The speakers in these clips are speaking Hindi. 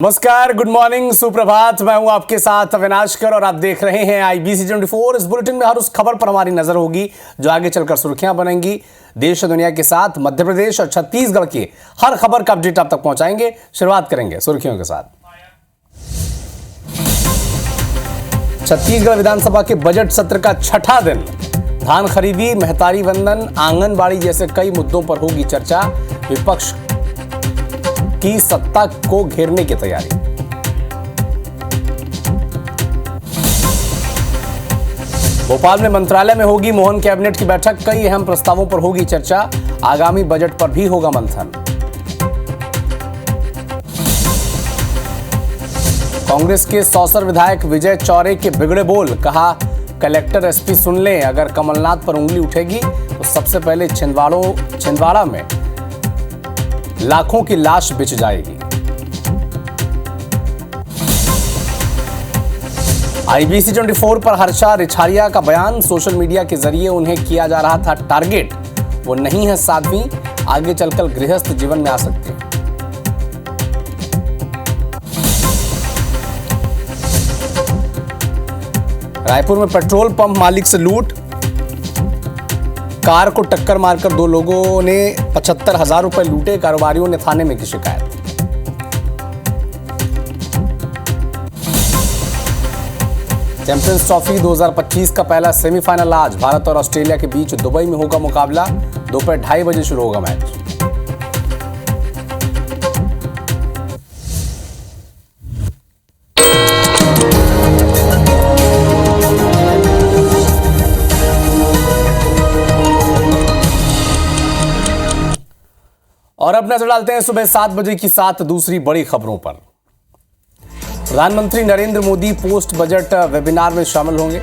नमस्कार, गुड मॉर्निंग, सुप्रभात। मैं हूं आपके साथ अविनाश कर और आप देख रहे हैं IBC 24। इस बुलेटिन में हर उस खबर पर हमारी नजर होगी जो आगे चलकर सुर्खियां बनेंगी। देश और दुनिया के साथ मध्य प्रदेश और छत्तीसगढ़ की हर खबर का अपडेट आप तक पहुंचाएंगे। शुरुआत करेंगे सुर्खियों के साथ। छत्तीसगढ़ विधानसभा के बजट सत्र का छठा दिन। धान खरीदी, महतारी वंदन, आंगनबाड़ी जैसे कई मुद्दों पर होगी चर्चा। विपक्ष की सत्ता को घेरने की तैयारी। भोपाल में मंत्रालय में होगी मोहन कैबिनेट की बैठक। कई अहम प्रस्तावों पर होगी चर्चा। आगामी बजट पर भी होगा मंथन। कांग्रेस के सौसर विधायक विजय चौरे के बिगड़े बोल। कहा, कलेक्टर SP सुन लें, अगर कमलनाथ पर उंगली उठेगी तो सबसे पहले छिंदवाड़ा में लाखों की लाश बिछ जाएगी। IBC 24 पर हर्षा रिछारिया का बयान। सोशल मीडिया के जरिए उन्हें किया जा रहा था टारगेट। वो नहीं है साध्वी, आगे चलकर गृहस्थ जीवन में आ सकते हैं। रायपुर में पेट्रोल पंप मालिक से लूट। कार को टक्कर मारकर दो लोगों ने 75,000 रुपए लूटे। कारोबारियों ने थाने में की शिकायत। चैंपियंस ट्रॉफी 2025 का पहला सेमीफाइनल आज। भारत और ऑस्ट्रेलिया के बीच दुबई में होगा मुकाबला। दोपहर 2:30 बजे शुरू होगा मैच। और अब नजर डालते हैं सुबह 7 बजे की 7 दूसरी बड़ी खबरों पर। प्रधानमंत्री Narendra Modi post budget webinar में शामिल होंगे।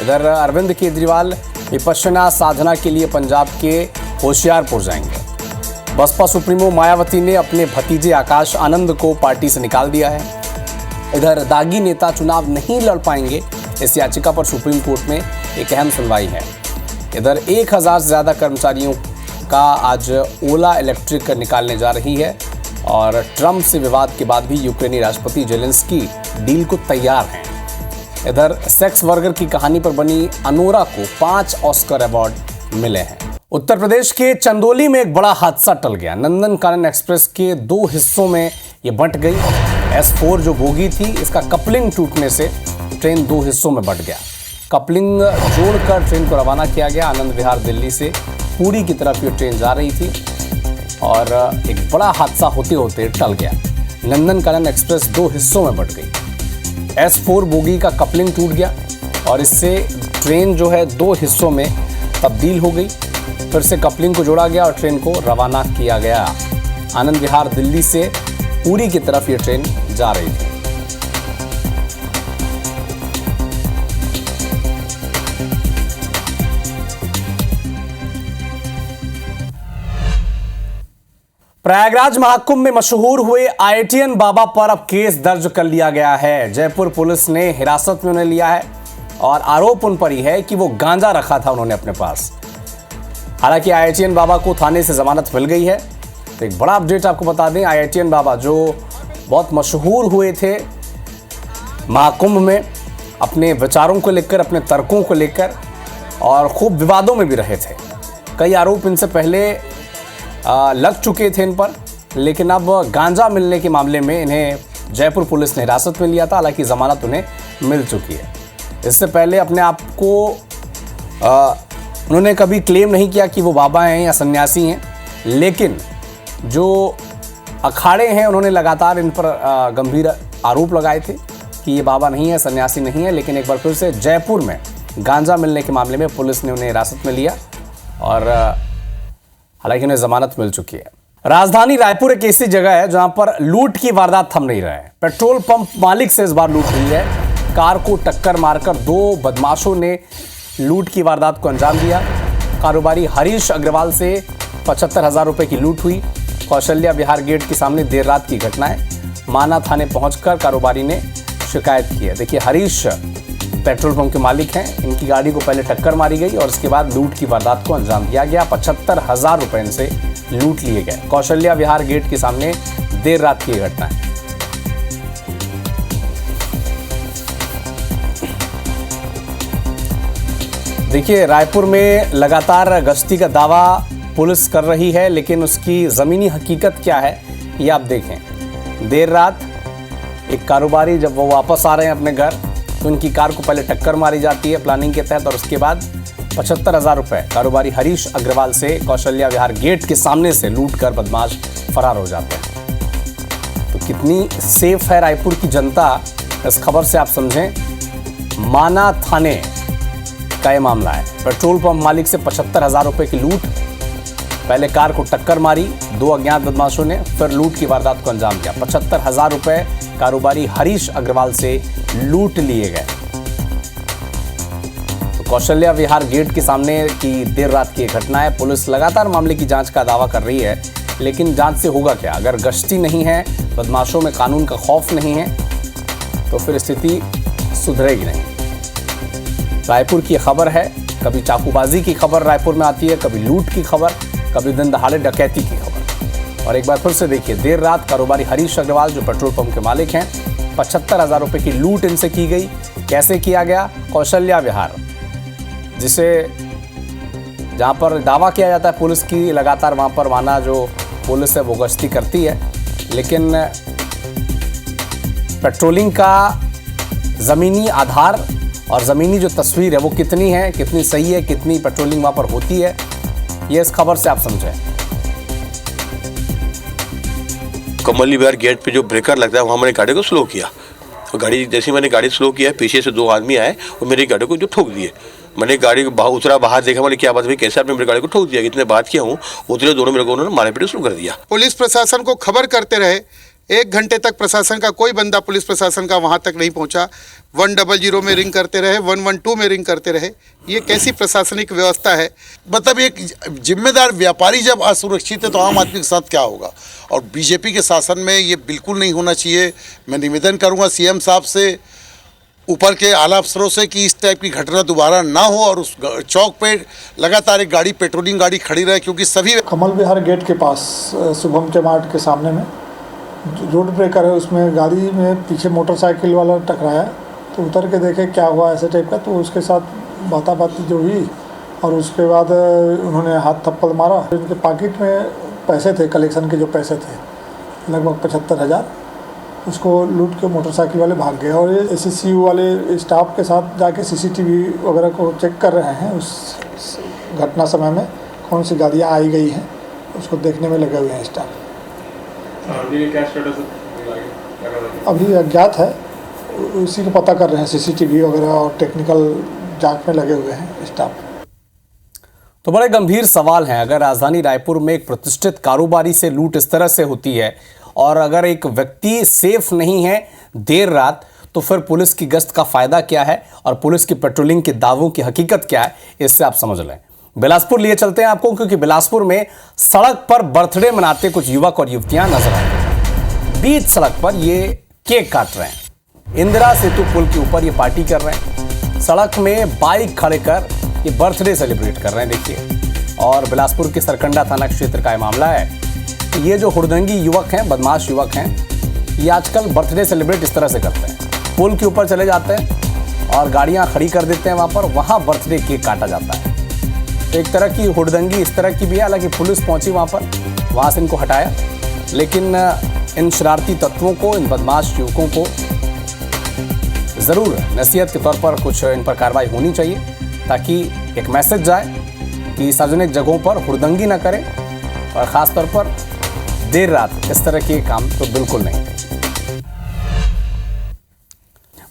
इधर अरविंद केजरीवाल विपश्यना साधना के लिए पंजाब के होशियारपुर जाएंगे। बसपा सुप्रीमो मायावती ने अपने भतीजे आकाश आनंद को पार्टी से निकाल दिया है। इधर दागी नेता चुनाव नहीं लड़ पाएंगे, इस याचिका पर सुप्रीम कोर्ट में एक अहम सुनवाई है। इधर 1000 से ज्यादा कर्मचारियों का आज ओला इलेक्ट्रिक निकालने जा रही है। और ट्रंप से विवाद के बाद भी यूक्रेनी राष्ट्रपति जेलेंस्की डील को तैयार हैं। इधर सेक्स वर्कर की कहानी पर बनी अनोरा को 5 ऑस्कर अवार्ड मिले हैं। उत्तर प्रदेश के चंदौली में एक बड़ा हादसा टल गया। नंदन कानन एक्सप्रेस के 2 हिस्सों में ये बंट गई। S4 जो बोगी थी, इसका कपलिंग टूटने से ट्रेन 2 हिस्सों में बंट गया। कपलिंग जोड़कर ट्रेन को रवाना किया गया। आनंद विहार दिल्ली से पुरी की तरफ ये ट्रेन जा रही थी और एक बड़ा हादसा होते होते टल गया। नंदन कानन एक्सप्रेस 2 हिस्सों में बंट गई। S4 बोगी का कपलिंग टूट गया और इससे ट्रेन जो है 2 हिस्सों में तब्दील हो गई। फिर से कपलिंग को जोड़ा गया और ट्रेन को रवाना किया गया। आनंद विहार दिल्ली से पुरी की तरफ ये ट्रेन जा रही थी। प्रयागराज महाकुंभ में मशहूर हुए IITian बाबा पर अब केस दर्ज कर लिया गया है। जयपुर पुलिस ने हिरासत में उन्हें लिया है और आरोप उन पर ही है कि वो गांजा रखा था उन्होंने अपने पास। हालांकि IITian बाबा को थाने से जमानत मिल गई है। तो एक बड़ा अपडेट आपको बता दें, IITian बाबा जो बहुत मशहूर हुए थे महाकुंभ में अपने विचारों को लेकर, अपने तर्कों को लेकर, और खूब विवादों में भी रहे थे। कई आरोप इनसे पहले लग चुके थे इन पर, लेकिन अब गांजा मिलने के मामले में इन्हें जयपुर पुलिस ने हिरासत में लिया था। हालांकि जमानत उन्हें मिल चुकी है। इससे पहले अपने आप को उन्होंने कभी क्लेम नहीं किया कि वो बाबा हैं या सन्यासी हैं, लेकिन जो अखाड़े हैं उन्होंने लगातार इन पर गंभीर आरोप लगाए थे कि ये बाबा नहीं है, सन्यासी नहीं है। लेकिन एक बार फिर से जयपुर में गांजा मिलने के मामले में पुलिस ने उन्हें हिरासत में लिया और हालांकि उन्हें जमानत मिल चुकी है। राजधानी रायपुर एक ऐसी जगह है जहां पर लूट की वारदात थम नहीं रहा है। पेट्रोल पंप मालिक से इस बार लूट हुई है। कार को टक्कर मारकर 2 बदमाशों ने लूट की वारदात को अंजाम दिया। कारोबारी हरीश अग्रवाल से 75,000 रुपए की लूट हुई। कौशल्या विहार गेट के सामने देर रात की घटना है। माना थाने पहुंचकर कारोबारी ने शिकायत की है। देखिए, हरीश पेट्रोल पंप के मालिक हैं। इनकी गाड़ी को पहले टक्कर मारी गई और उसके बाद लूट की वारदात को अंजाम दिया गया। 75,000 रुपए इनसे लूट लिए गए। कौशल्या विहार गेट के सामने देर रात की घटना है। देखिए, रायपुर में लगातार गश्ती का दावा पुलिस कर रही है, लेकिन उसकी ज़मीनी हकीकत क्या है ये आप देखें। देर रात एक कारोबारी जब वो वापस आ रहे हैं अपने घर, तो उनकी कार को पहले टक्कर मारी जाती है प्लानिंग के तहत, और उसके बाद 75,000 रुपये कारोबारी हरीश अग्रवाल से कौशल्या विहार गेट के सामने से लूट कर बदमाश फरार हो जाते हैं। तो कितनी सेफ है रायपुर की जनता, इस खबर से आप समझें। माना थाने का ये मामला है। पेट्रोल पंप मालिक से 75,000 रुपये की लूट। पहले कार को टक्कर मारी 2 अज्ञात बदमाशों ने, फिर लूट की वारदात को अंजाम दिया। 75,000 रुपये कारोबारी हरीश अग्रवाल से लूट लिए गए। तो कौशल्या विहार गेट के सामने की देर रात की घटना है। पुलिस लगातार मामले की जांच का दावा कर रही है, लेकिन जांच से होगा क्या? अगर गश्ती नहीं है, बदमाशों में कानून का खौफ नहीं है, तो फिर स्थिति सुधरेगी नहीं। रायपुर की खबर है, कभी चाकूबाजी की खबर रायपुर में आती है, कभी लूट की खबर, कभी दिन दहाड़े डकैती की खबर। और एक बार फिर से देखिए, देर रात कारोबारी हरीश अग्रवाल जो पेट्रोल पंप के मालिक हैं, 75,000 रुपये की लूट इनसे की गई। कैसे किया गया? कौशल्या विहार, जिसे जहाँ पर दावा किया जाता है पुलिस की, लगातार वहाँ पर माना जो पुलिस है वो गश्ती करती है, लेकिन पेट्रोलिंग का ज़मीनी आधार और ज़मीनी जो तस्वीर है वो कितनी है, कितनी सही है, कितनी पेट्रोलिंग वहाँ पर होती है, ये इस खबर से आप समझें। कौशल्या विहार गेट पे जो ब्रेकर लगता है वहाँ मैंने गाड़ी को स्लो किया, और गाड़ी जैसे मैंने गाड़ी स्लो किया, पीछे से 2 आदमी आए और मेरी गाड़ी को जो ठोक दिए। मैंने गाड़ी को उतरा, बाहर देखा, मैंने क्या बात भाई कैसे आपने मेरी गाड़ी को ठोक दिया? इतने बात किया हूँ, उतरे दोनों मेरे को उन्होंने मारे पीटे शुरू कर दिया। पुलिस प्रशासन को खबर करते रहे, 1 घंटे तक प्रशासन का कोई बंदा पुलिस प्रशासन का वहां तक नहीं पहुंचा। 100 में रिंग करते रहे, 112 में रिंग करते रहे। ये कैसी प्रशासनिक व्यवस्था है? मतलब एक जिम्मेदार व्यापारी जब असुरक्षित है तो आम आदमी के साथ क्या होगा? और बीजेपी के शासन में ये बिल्कुल नहीं होना चाहिए। मैं निवेदन करूंगा सीएम साहब से, ऊपर के आला अफसरों से, कि इस टाइप की घटना दोबारा ना हो और उस चौक पे लगातार एक गाड़ी, पेट्रोलिंग गाड़ी खड़ी रहे, क्योंकि सभी कमल विहार गेट के पास शुभम के मार्ट के सामने में रोड ब्रेकर है, उसमें गाड़ी में पीछे मोटरसाइकिल वाला टकराया, तो उतर के देखे क्या हुआ ऐसे टाइप का। तो उसके साथ बाताबाती जो हुई, और उसके बाद उन्होंने हाथ थप्पड़ मारा। उनके पॉकेट में पैसे थे, कलेक्शन के जो पैसे थे लगभग 75,000, उसको लूट के मोटरसाइकिल वाले भाग गए। और ये SCU वाले स्टाफ के साथ जाके CCTV वगैरह को चेक कर रहे हैं, उस घटना समय में कौन सी गाड़ियाँ आई गई हैं उसको देखने में लगे हुए हैं स्टाफ। अभी अज्ञात है, उसी को पता कर रहे हैं, CCTV वगैरह और टेक्निकल जांच में लगे हुए हैं स्टाफ। तो बड़े गंभीर सवाल हैं। अगर राजधानी रायपुर में एक प्रतिष्ठित कारोबारी से लूट इस तरह से होती है, और अगर एक व्यक्ति सेफ नहीं है देर रात, तो फिर पुलिस की गश्त का फायदा क्या है और पुलिस की पेट्रोलिंग के दावों की हकीकत क्या है, इससे आप समझ लें। बिलासपुर लिए चलते हैं आपको, क्योंकि बिलासपुर में सड़क पर बर्थडे मनाते कुछ युवक और युवतियां नजर आए हैं। बीच सड़क पर ये केक काट रहे हैं, इंदिरा सेतु पुल के ऊपर ये पार्टी कर रहे हैं, सड़क में बाइक खड़े कर ये बर्थडे सेलिब्रेट कर रहे हैं। देखिए, और बिलासपुर के सरकंडा थाना क्षेत्र का ये मामला है। ये जो हुड़दंगी युवक हैं, बदमाश युवक हैं, ये आजकल बर्थडे सेलिब्रेट इस तरह से करते हैं। पुल के ऊपर चले जाते हैं और गाड़ियां खड़ी कर देते हैं वहाँ बर्थडे केक काटा जाता है। एक तरह की हुड़दंगी इस तरह की भी है। हालांकि पुलिस पहुंची वहाँ पर, वहाँ से इनको हटाया, लेकिन इन शरारती तत्वों को, इन बदमाश युवकों को ज़रूर नसीहत के तौर पर कुछ इन पर कार्रवाई होनी चाहिए, ताकि एक मैसेज जाए कि सार्वजनिक जगहों पर हुड़दंगी न करें, और ख़ास तौर पर देर रात इस तरह के काम तो बिल्कुल नहीं।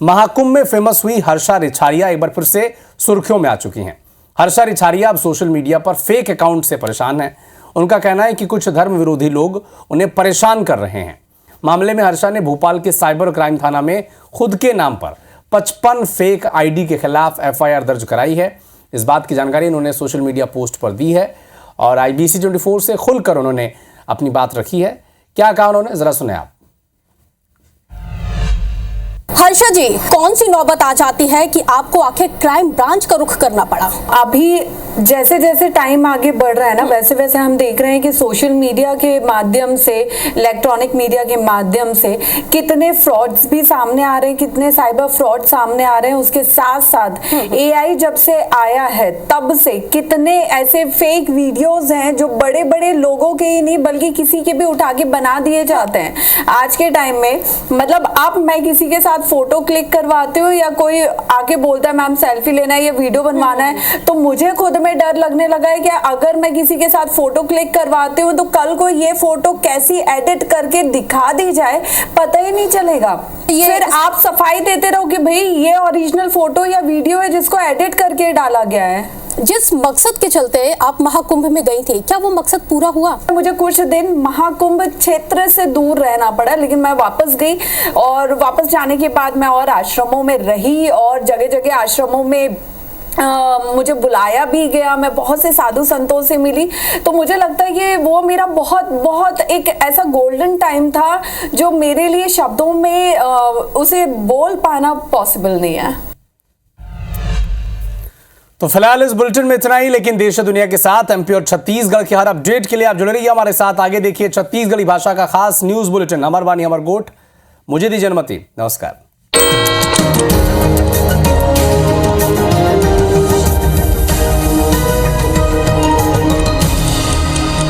महाकुंभ में फेमस हुई हर्षा रिछारिया एक बार फिर से सुर्खियों में आ चुकी हैं। हर्षा रिछारिया अब सोशल मीडिया पर फेक अकाउंट से परेशान हैं। उनका कहना है कि कुछ धर्म विरोधी लोग उन्हें परेशान कर रहे हैं। मामले में हर्षा ने भोपाल के साइबर क्राइम थाना में खुद के नाम पर 55 फेक ID के खिलाफ FIR दर्ज कराई है। इस बात की जानकारी उन्होंने सोशल मीडिया पोस्ट पर दी है, और IBC 24 से खुलकर उन्होंने अपनी बात रखी है। क्या कहा उन्होंने, जरा सुने आप। वर्षा जी, कौन सी नौबत आ जाती है कि आपको आखिर क्राइम ब्रांच का रुख करना पड़ा? अभी जैसे जैसे टाइम आगे बढ़ रहा है ना, वैसे वैसे हम देख रहे हैं कि सोशल मीडिया के माध्यम से, इलेक्ट्रॉनिक मीडिया के माध्यम से कितने फ्रॉड्स भी सामने आ रहे हैं, कितने साइबर फ्रॉड सामने आ रहे हैं। उसके साथ साथ एआई जब से आया है तब से कितने ऐसे फेक वीडियोस हैं जो बड़े बड़े लोगों के ही नहीं बल्कि किसी के भी उठा के बना दिए जाते हैं आज के टाइम में। मतलब अब मैं किसी के साथ फोटो क्लिक करवाती हूँ या कोई आके बोलता है मैम सेल्फी लेना है या वीडियो बनवाना है, तो मुझे खुद में डर लगने लगा है कि अगर मैं किसी के साथ फोटो क्लिक करवाती हूँ तो कल को ये फोटो कैसी एडिट करके दिखा दी जाए पता ही नहीं चलेगा। फिर आप सफाई देते रहो कि भाई ये ओरिजिनल फोटो या वीडियो है जिसको एडिट करके डाला गया है। जिस मकसद के चलते आप महाकुंभ में गई थी, क्या वो मकसद पूरा हुआ? मुझे कुछ दिन महाकुंभ क्षेत्र से दूर रहना पड़ा, लेकिन मैं वापस गई और वापस जाने के बाद मैं और आश्रमों में रही और जगह जगह आश्रमों में मुझे बुलाया भी गया। मैं बहुत से साधु संतों से मिली, तो मुझे लगता है कि वो मेरा बहुत बहुत एक ऐसा गोल्डन टाइम था जो मेरे लिए शब्दों में उसे बोल पाना पॉसिबल नहीं है। तो फिलहाल इस बुलेटिन में इतना ही, लेकिन देश और दुनिया के साथ एमपी और छत्तीसगढ़ के हर अपडेट के लिए आप जुड़े रहिए हमारे साथ। आगे देखिए छत्तीसगढ़ी भाषा का खास न्यूज बुलेटिन अमर वाणी अमर गोट। मुझे दीजिए अनुमति, नमस्कार।